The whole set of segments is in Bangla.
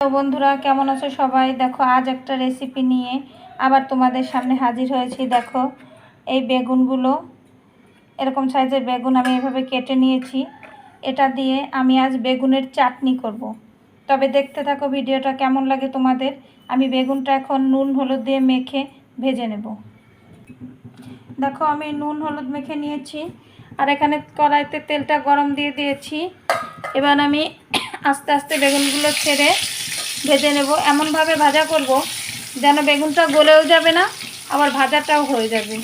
তো বন্ধুরা কেমন আছো সবাই? দেখো আজ একটা রেসিপি নিয়ে আবার তোমাদের সামনে হাজির হয়েছি। দেখো এই বেগুনগুলো, এরকম সাইজের বেগুন আমি এভাবে কেটে নিয়েছি। এটা দিয়ে আমি আজ বেগুনের চাটনি করব। তবে দেখতে থাকো ভিডিওটা, কেমন লাগে তোমাদের। আমি বেগুনটা এখন নুন হলুদ দিয়ে মেখে ভেজে নেব। দেখো আমি নুন হলুদ মেখে নিয়েছি, আর এখানে কড়াইতে তেলটা গরম দিয়ে দিয়েছি। এবার আমি আস্তে আস্তে বেগুনগুলো ছেড়ে ভেজে নেব। এমনভাবে ভাজা করব যেন বেগুনটা গলেও যাবে না, আবার ভাজাটাও হয়ে যাবে।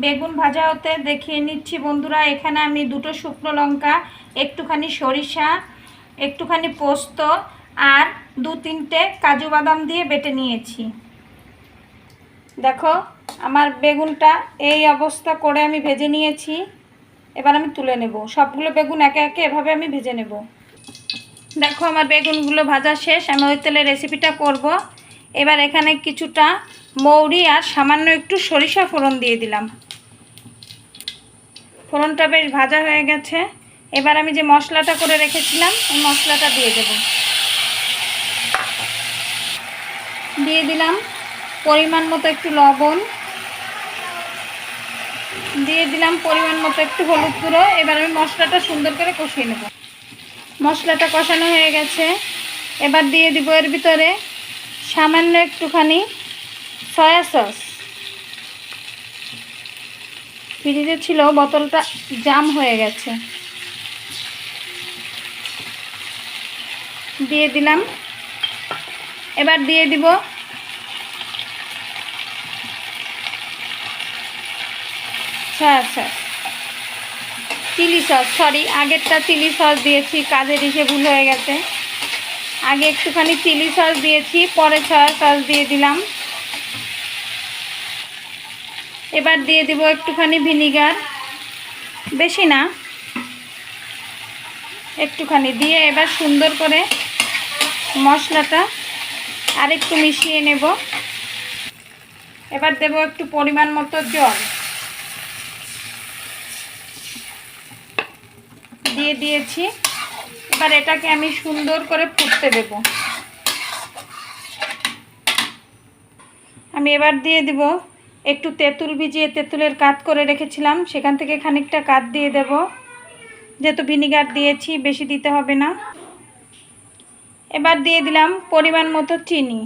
বেগুন ভাজা হতে দেখিয়ে নিচ্ছি বন্ধুরা। এখানে আমি দুটো শুকনো লঙ্কা, একটুখানি সরিষা, একটুখানি পোস্ত আর দু তিনটে কাজু বাদাম দিয়ে বেটে নিয়েছি। দেখো আমার বেগুনটা এই অবস্থা করে আমি ভেজে নিয়েছি। এবার আমি তুলে নেব। সবগুলো বেগুন একে একে এভাবে আমি ভেজে নেব। দেখো আমার বেগুনগুলো ভাজা শেষ। আমি ওই তেলে রেসিপিটা করব। এবার এখানে কিছুটা মৌরি আর সামান্য একটু সরিষা ফোড়ন দিয়ে দিলাম। ফোড়নটা বেশ ভাজা হয়ে গেছে। এবার আমি যে মশলাটা করে রেখেছিলাম এই মশলাটা দিয়ে দেব। দিয়ে দিলাম পরিমাণ মতো একটু লবণ, দিয়ে দিলাম পরিমাণ মতো একটু হলুদ গুঁড়ো। এবার আমি মশলাটা সুন্দর করে কষিয়ে নেব। মশলাটা কষানো হয়ে গেছে। এবার দিয়ে দিব এর ভিতরে সামান্য একটুখানি সয়া সস। ফ্রিজে ছিল, বোতলটা জাম হয়ে গেছে। দিয়ে দিলাম। এবার দিয়ে দিব soya sauce, chilli sauce, sorry আগেরটা চিলি সস দিয়েছি, কাজের এসে ভুল হয়ে গেছে। আগে একটুখানি চিলি সস দিয়েছি, পরে সয়া সস দিয়ে দিলাম। এবার দিয়ে দিব একটুখানি ভিনিগার, বেশি না, একটুখানি দিয়ে এবার সুন্দর করে মশলাটা আরেকটু মিশিয়ে নেব। এবার দেব একটু পরিমাণ মতো জল, দিয়ে দিয়েছি। এবার এটাকে আমি সুন্দর করে ফুটতে দেব। আমি এবার দিয়ে দিব একটু তেঁতুল ভিজিয়ে তেঁতুলের কাত করে রেখেছিলাম, সেখান থেকে খানিকটা কাত দিয়ে দেব। যেহেতু ভিনিগার দিয়েছি বেশি দিতে হবে না। এবার দিয়ে দিলাম পরিমাণ মতো চিনি।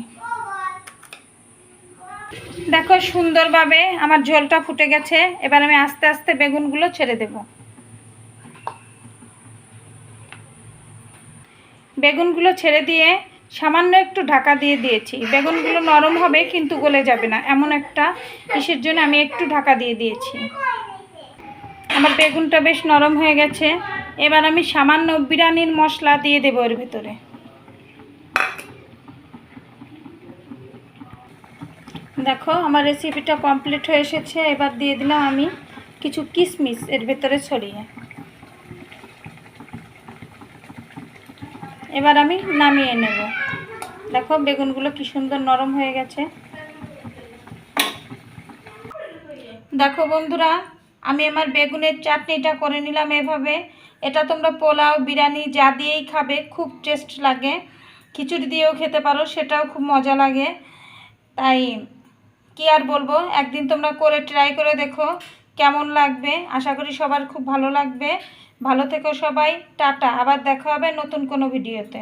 দেখো সুন্দরভাবে আমার ঝোলটা ফুটে গেছে। এবার আমি আস্তে আস্তে বেগুনগুলো ছেড়ে দেব। বেগুনগুলো ছেড়ে দিয়ে সামান্য একটু ঢাকা দিয়ে দিয়েছি। বেগুনগুলো নরম হবে কিন্তু গলে যাবে না, এমন একটা কিসের জন্য আমি একটু ঢাকা দিয়ে দিয়েছি। আমার বেগুনটা বেশ নরম হয়ে গেছে। এবার আমি সামান্য বিরিয়ানির মশলা দিয়ে দেবো এর ভেতরে। দেখো আমার রেসিপিটা কমপ্লিট হয়ে এসেছে। এবার দিয়ে দিলাম আমি কিছু কিশমিশ এর ভেতরে ছড়িয়ে। এবার আমি নামিয়ে নেব। দেখো বেগুনগুলো কি সুন্দর নরম হয়ে গেছে। দেখো বন্ধুরা আমি আমার বেগুনের চাটনিটা করে নিলাম এভাবে। এটা তোমরা পোলাও, বিরিয়ানি যা দিয়েই খাবে, খুব টেস্ট লাগে। খিচুড়ি দিয়েও খেতে পারো, সেটাও খুব মজা লাগে। তাই কি আর বলবো, একদিন তোমরা করে ট্রাই করে দেখো কেমন লাগবে। আশা করি সবার খুব ভালো লাগবে। ভালো থেকো সবাই, টাটা। আবার দেখা হবে নতুন কোনো ভিডিওতে।